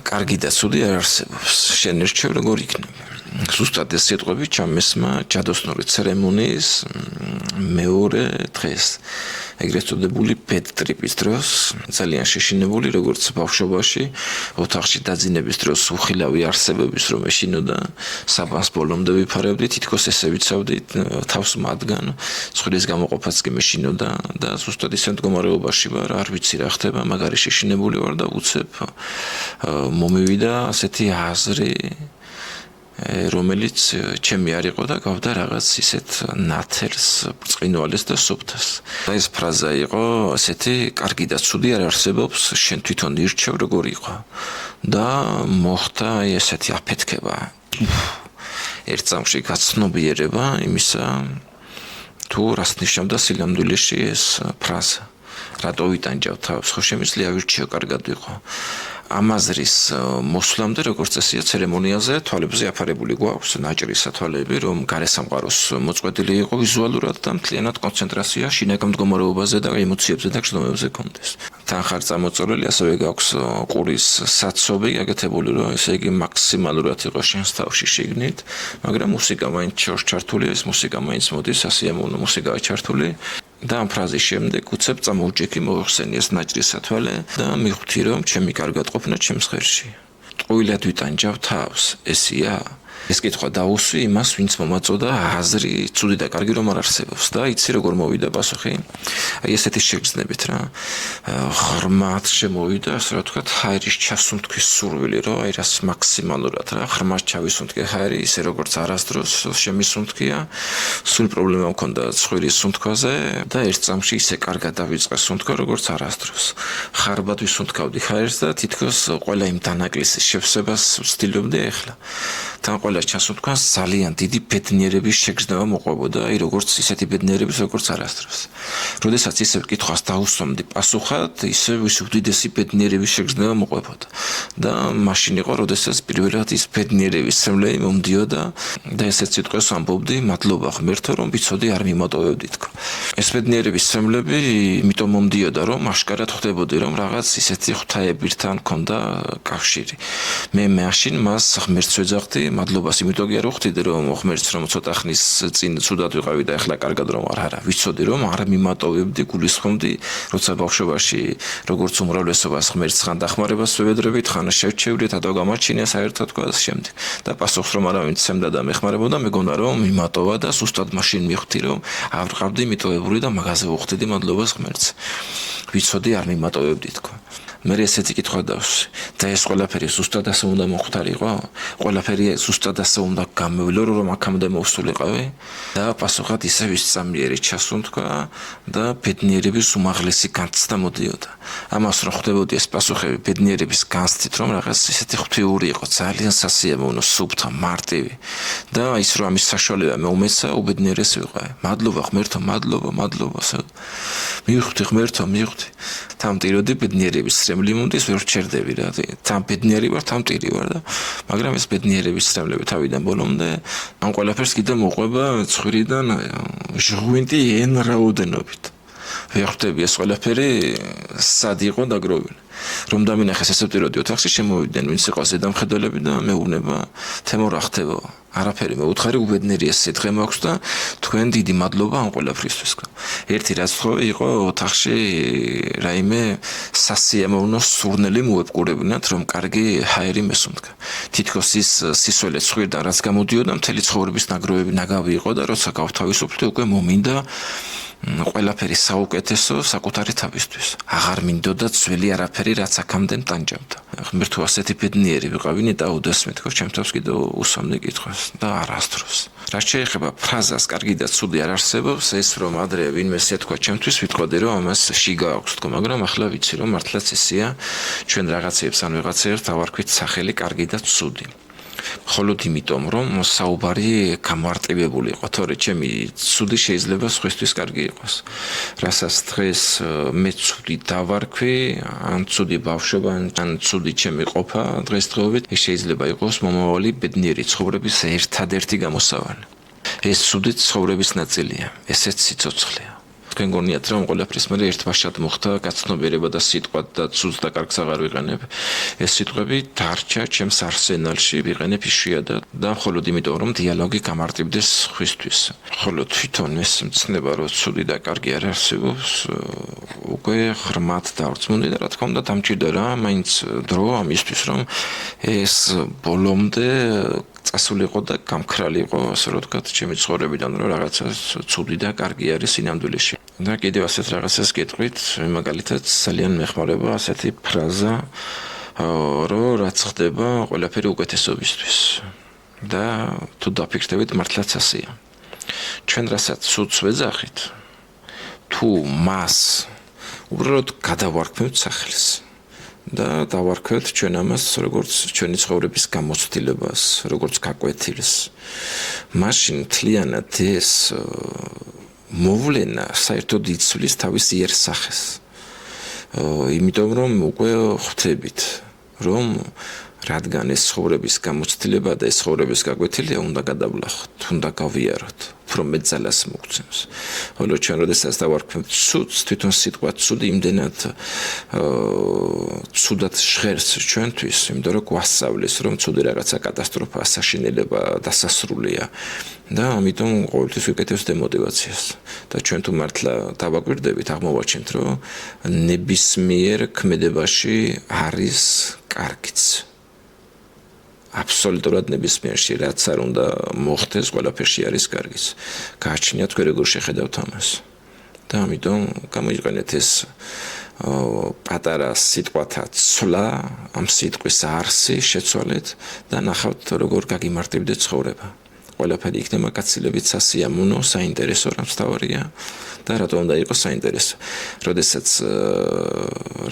კარგი და ცუდი არ არსებობს. შენ ერჩევ როგორ იქნება. ზუსტად ეს სიტყვები ჩამესმა ჯადოსნური ცერემონიის მეორე დღეს. ეგრეთ წოდებული bed trip-ის დროს ძალიან შეშინებული როგორც ბავშვობაში ოთახში დაძინების დროს უხილავი არსებების რომ ეშინოდა საბანს ბოლომდე ვიფარებდი თითქოს ესე ვიცავდი თავს მათგან ცხვრის გამოყოფაც კი მეშინოდა და ზუსტად ისე მდგომარეობაში ვარ არ ვიცი რა ხდება მაგარი შეშინებული ვარ და უცებ მომივიდა ასეთი აზრი რომელიც ჩემი არ იყო და გავდა რაღაც ისეთ ნათელს, ბრწყინვალეს და სუფთას. და ეს ფრაზა იყო ასეთი კარგი და ცუდი არ არსებობს, შენ თვითონ ირჩევ როგორ იყო. და მოხდა ესეთი აფეთქება. ერთ წამში გაცნობიერება იმისა თუ რას ნიშნავდა სილამდვილეში ეს ფრაზა. რატო ვიტანჯავ თავს, ხო შემიძლია ვირჩიო კარგად ვიყო. ამაზრის მოსვლამდე როგორც წესია ცერემონიაზე თვალებზე აფარებული გვაქვს ნაჭრი სათვალეები რომ გარესამყაროს მოწყვეტილი იყო ვიზუალურად და მთლიანად კონცენტრაცია შინაგან მდგომარეობაზე და ემოციებზე და გრძნობებზე კონდეს. თან ხარ წამოწოლილი ასევე გაქვს ყურის საცობი გაკეთებული რომ ესე იგი მაქსიმალურად იყოს შენს თავში შიგნით მაგრამ მუსიკა მაინც ჩართულია ეს მუსიკა მაინც მოდის ასიამოვნო მუსიკაა ჩართული და ამ ფრაზის შემდეგ უცებ წამოვჭიქი მოიხსენი ეს ნაჭრის სათვალე და მივხვდი რომ ჩემი კარგად ყოფნა ჩემს ღერში. ტყუილად ვიტანჯავ თავს, ესია? ეს კითხვა დაუსვი იმას, ვინც მომაწოდა აზრი ცუდი და კარგი რომ არ არსებობს და იცი როგორ მოვიდა პასუხი? აი ესეთი შეგრძნებით რა. ღრმად შემოვიდა, ასე რა ვთქვათ, ჰაერის ჩასუნთქვის სურვილი, რომ აი რას მაქსიმალურად რა, ღრმად ჩავისუნთქე ჰაერი, ისე როგორც არასდროს შემისუნთქია. სულ პრობლემა მქონდა ცხვირის სუნთქვაზე და ერთ წამში ისე კარგად დავიწყე სუნთქვა, როგორც არასდროს. ხარბად ვისუნთქავდი ჰაერს და თითქოს ყველა იმ დანაკლისის შევსებას ვცდილობდი ახლა. თან ყველა ჩასუნთქვას ძალიან დიდი ბედნიერების შეგრძნება მოყვებოდა, აი როგორც ისეთი ბედნიერების როგორც არასდროს. როდესაც ისევ კითხვას დაუსვამდი პასუხად, ისევ ის უდიდესი ბედნიერების შეგრძნება მოყვებოდა. და მაშინ იყო, როდესაც პირველად ის ბედნიერების სემლები მომდიოდა და ესეც სიტყვას ამბობდი, მადლობა ღმერთო, რომ ვიცოდი არ მიმატოვებდი თქო. ეს ბედნიერების სემლები იმიტომ მომდიოდა, რომ აშკარად ხვდებოდი, რომ რაღაც ისეთი ღვთაებირთან მქონდა კავშირი. მე მაშინ მას ღმერთს ვეძახდი მადლობას იმიტომ კი არ ვხვდიდი რომ ღმერთს რომ ცოტა ხნის წინ ცუდად ვიყავი და ახლა კარგად რომ არა ვიცოდი რომ არ მიმატოვებდი გულისხმობდი როცა ბავშვობაში როგორც უმრავლესობას ღმერთს ხან დახმარებას ვეძებდით ხან შევჩევრით და გამარჩინე საერთოდ თქვა შემდეგ და პასუხს რომ არავინ ცემდა და მეხმარებოდა მეგონა რომ მიმატოვა და სუსტად მაშინ მივხვდი რომ არ ვყავდი მიტოვებული და მაგაზე ვუხდიდი მადლობას ღმერთს ვიცოდი არ მიმატოვებდი თქვა მე ესეთი კითხვა დავსვი და ეს ყველაფერი ზუსტად ასე უნდა მოხდარიყო ყველაფერი ზუსტად ასე უნდა გამევლო რომ აქამდე მოვსულიყავი და პასუხად ისე ვისწამიერი ჩასუნთქვა და ბედნიერების უმაღლესი განცდა მოდიოდა ამას რო ხვდებოდი ეს პასუხები ბედნიერების განცდით რომ რაღაც ისეთი ღვთიური იყო ძალიან სასიამოვნო სუფთა მარტივი და ის რომ ამის საშუალება მე უმეცა უბედნიერეს ვიყავი მადლობა ღმერთო მადლობა მივხვდი ღმერთო მივხვდი თამტიროდი ბედნიერების სრემლი მომდის ვერ ვჩერდები რა თან ბედნიერი ვარ თან მტირი ვარ და მაგრამ ეს ბედნიერების სრემლები თავიდან ბოლომდე ამ ყველაფერს კიდე მოყვება ცხვირიდან ჟღვინტი εν რაოდენობით ვერ ხვდები ეს ყველაფერი სად იყო დაგროვილი რომ დამინახეს ესე ვტიროდი ოთახში შემოვიდნენ ვინც იყო ზედამხედველები და მეუბნება თემო რა ხდება არაფერი მეუთხარი უბედნიერი ეს სიტყვა მაქვს და თქვენ დიდი მადლობა ამ ყველაფრისთვის ერთი რაც ხო იყო ოთახში რაიმე სასიამოვნო სურნელი მოეპყურებინათ რომ კარგი ჰაერი მესუნთქა თითქოს ის სისველი ცხვირიდან რაც გამოდიოდა მთელი ცხოვრების ნაგროვები ნაგავი იყო და როცა გავთავისუფლდი უკვე მომინდა ყველაფერი საუკეთესო საკუთარი თავისთვის აღარ მინდოდა ძველი არაფერი რაც აქამდე მტანჯავდა ღმერთო ასეთი ბედნიერი ვიყავინი და უდესმე თქო ჩემ თავს კიდე უსვამდი კითხვას და არასდროს რაც შეეხება ფრაზას კარგი და ცუდი არ არსებობს ეს რომ ადრე ვინმე სეთქვა ჩემთვის ვიტყოდი რომ ამას შიგა აქვს თქო მაგრამ ახლა ვიცი რომ მართლაც ესეა ჩვენ რაღაცეებს ან ვიღაცეებს დავარქვით სახელი კარგი და ცუდი მხოლოდ იმიტომ რომ საუბარი გამარტივებული იყო თორე ჩემი ცუდი შეიძლება სხვისთვის კარგი იყოს რასაც დღეს მე ცუდი დავარქვი ან ცუდი ბავშვობა ან ცუდი ჩემი ყოფა დღესდღეობით ეს შეიძლება იყოს მომავალი ბედნიერი ცხოვრების ერთადერთი გამოსავალი ეს ცუდი ცხოვრების ნაწილია ესეც სიცოცხლეა თქვენ გონიათ რომ ყველაფრის მერე ერთბაშად მოხდა გაცნობიერება და სიტყვა და ცუდს და კარგს აღარ ვიყენებ. ეს სიტყვები დარჩა ჩემს არსენალში, ვიყენებ იშვიათად და მხოლოდ იმიტომ რომ დიალოგი გამარტივდეს ხისთვის. ხოლო თვითონ ეს მცნება რომ ცუდი და კარგი არ არსებობს, უკვე ღრმად დავრწმუნდი და რა თქმა უნდა დამჭირდა რა მაინც დრო ამისთვის რომ ეს ბოლომდე წასულიყო და გამქრალიყო, ასე რომ ვთქვათ, ჩემი ცხოვრებიდან რომ რაღაცა ცუდი და კარგი არის სინამდვილეში. და კიდევ ასეთ რაღაცას გეტყვით, მაგალითად ძალიან მეხმარება ასეთი ფრაზა, რომ რაც ხდება ყველაფერი უკეთესობისთვის. და თუ დაფიქრდებით მართლაც ასეა. ჩვენ რასაც ცუდს ვეძახით, თუ მას უბრალოდ გადავარქმევთ სახელს და დავარქვევთ ჩვენ ამას როგორც ჩვენი ცხოვრების გამოცდილებას, როგორც გაკვეთილს. მაშინ მთლიანად ეს მოვლენა საერთოდ იცვლის თავის იერსახეს. იმიტომ რომ უკვე ხვდებით, რომ რადგან ეს ცხოვრების გამოცდილება და ეს ცხოვრების გაკვეთილია უნდა გადავლახოთ, უნდა გავიაროთ, უფრო მეტ ძალას მოგცემს. ხოლო ჩვენ როდესაც დავარქმევთ ცუდს, თვითონ სიტყვა ცუდი იმდენად ცუდად ჟღერს ჩვენთვის, იმიტომ რომ გვასწავლის, რომ ცუდი რაღაცა კატასტროფა, საშინელება, დასასრულია და ამიტომ ყოველთვის ვიკეთებს დემოტივაციას. და ჩვენ თუ მართლა დავაკვირდებით, აღმოვაჩენთ, რომ ნებისმიერ ქმედებაში არის კარგიც. აბსოლუტურად ნებისმიერში რაც არ უნდა მოხდეს, ყველაფერში არის კარგიც. გააჩნიათ თქვენ როგორ შეხედავთ ამას. და ამიტომ გამოიყენეთ ეს პატარა სიტყვათა ცვლა, ამ სიტყვის არსი შეცვალეთ და ნახავთ როგორ გაგიმარტივდეთ ცხოვრება. ყველაფერი იქნება გაცილებით სასიამოვნო, საინტერესო, რამაც თავარია და რატომ უნდა იყოს საინტერესო. როდესაც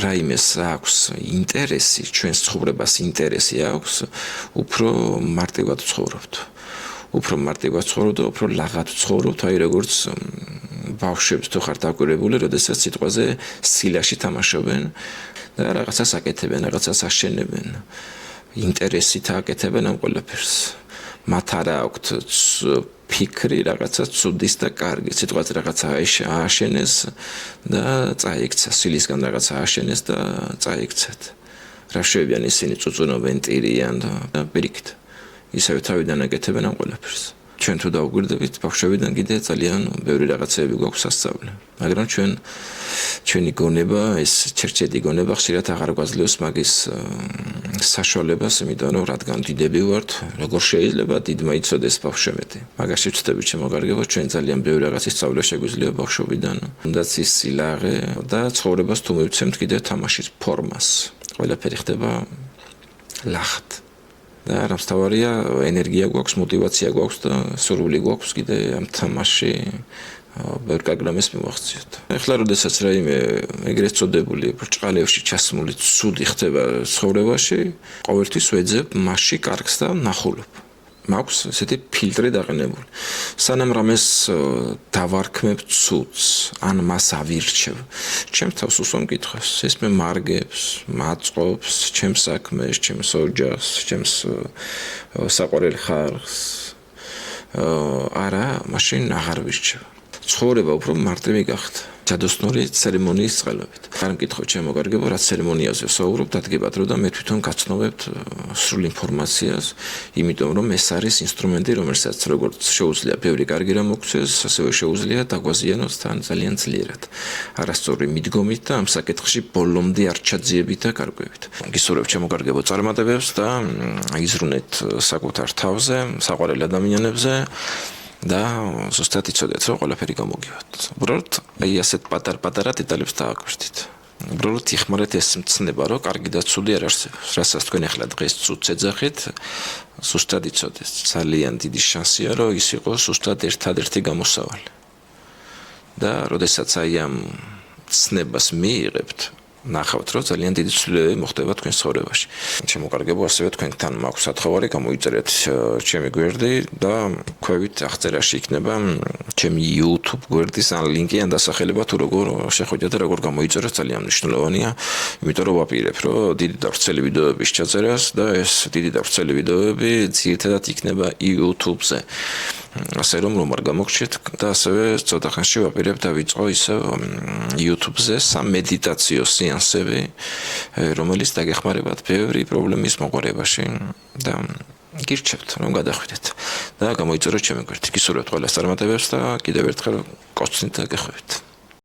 რაიმეს აქვს ინტერესი, ჩვენს ცხოვრებას ინტერესი აქვს, უფრო მარტივად ცხოვრობთ. უფრო მარტივად ცხოვრობთ და უფრო ლაღად ცხოვრობთ, აი როგორც ბავშვებს თუ ხართ დაკვირვებული, როდესაც სიტყვაზე სილაში თამაშობენ და რაღაცას აკეთებენ, რაღაცას აშენებენ. ინტერესით აკეთებენ ამ ყველაფერს. მათ არ აქვთ ფიქრი რაღაცა ცუდის და კარგის, სიტყვაზე რაღაცა ააშენეს და წაიქცა, სილისგან რაღაცა ააშენეს და წაიქცათ. რა შევიან ისინი წუწუნობენ, ტირიან და პირიქით. ისევე თავიდან აკეთებენ ამ ყველაფერს. ჩვენ თუ დავგვირდებით, ბავშვებიდან კიდე ძალიან ბევრი რაღაცები გვაქვს სასწავლე. მაგრამ ჩვენი გონება, ეს ჩერჩეთი გონება ხშირად აღარ გვაძლევს მაგის საშუალებას, იმიტომ რომ რადგან დიდები ვართ, როგორ შეიძლება დიდმა იცოდეს ბავშვებეთი. მაგაში ვწდები შემოგარგებო, ჩვენ ძალიან ბევრი რაღაც ისწავლა შეგვიძლია ბავშვობიდან. თუნდაც ის სილაღე და ცხოვრებას თუ მივცემთ კიდე თამაშის ფორმას. ყველაფერი ხდება ლახად. და რამს თავარია ენერგია გვაქვს, мотиваცია გვაქვს და სურვილი გვაქვს კიდე ამ თამაში ბევრ პროგრამას მივახციოთ. ეხლა როდესაც რაიმე ეგრეთ წოდებული ბრჭყალებში ჩასმული ცუდი ხდება ცხოვრებაში, ყოველთვის ვეძებ მასში კარგს და ნახულობ. მაქვს ესეთი ფილტრი დაყენებული. სანამ რამეს დავარქმევ ცუდს, ან მას ავირჩევ, ჩემს თავს უსვამ კითხვას, ეს მე მარგებს, მაწყობს, ჩემს საქმეს, ჩემს ოჯახს, ჩემს საყვარელ ხალხს. არა, მაშინ აღარ ვირჩევ. ცხოვრება უფრო მარტივი გახდა. ჯადოსნური ცერემონიის წყალობით. არ მკითხოთ შემოგარგებო, რა ცერემონიაზე ვსაუბრობ, დადგებათ რომ და მე თვითონ გაცნობებთ სრულ ინფორმაციას, იმიტომ რომ ეს არის ინსტრუმენტი, რომელსაც როგორც შეუძლია ბევრი კარგი რამ მოგცეს, ასევე შეუძლია დაგვაზიანოს თან ძალიან ძლიერად. არასწორი მიდგომით და ამ საკითხში ბოლომდე არ ჩაძიებით და გარკვევით. გისურვებთ შემოგარგებო წარმატებებს და იზრუნეთ საკუთარ თავზე, საყვარელ ადამიანებზე. და ზუსტად იცოდეთ, რომ ყველაფერი გამოგივათ. უბრალოდ აი ასეთ პატარ-პატარა დეტალებს დააკვირდით. უბრალოდ იხმარეთ ეს მცნება, რომ კარგი და ცუდი არ არსებობს. რასაც თქვენ ახლა დღეს ცუდს ეძახით, ზუსტად იცოდეთ. ძალიან დიდი შანსია, რომ ის იყოს ზუსტად ერთადერთი გამოსავალი. და როდესაც აი ამ ცნებას მიიღებთ, ნახავთ, რომ ძალიან დიდი ცვლილებები მოხდება თქვენს ცხოვრებაში. შემოგარგებო, ასევე თქვენთან მაქვს სათხოვარი, გამოიწერეთ ჩემი გვერდი და ქვევით აღწერაში იქნება ჩემი YouTube გვერდის ან ლინკი ან დასახელება თუ როგორ შეხვიდეთ და როგორ გამოიწერეთ, ძალიან მნიშვნელოვანია, იმიტომ რომ ვაპირებ, რომ დიდი და ვრცელი ვიდეოების ჩაწერას და ეს დიდი და ვრცელი ვიდეოები ძირითადად იქნება YouTube-ზე. ასე რომ არ გამოგჩეთ და ასევე ცოტა ხანში ვაპირებ დავიწყო ისე YouTube-ზე სამედიტაციო სეანსები, რომელიც დაგეხმარებათ ბევრი პრობლემის მოყურებაში და გირჩევთ რომ გადახვიდეთ და გამოიწეროთ ჩემი გვერდი. გისურვებთ ყველას წარმატებებს და კიდევ ერთხელ კოცნით გეხვევით.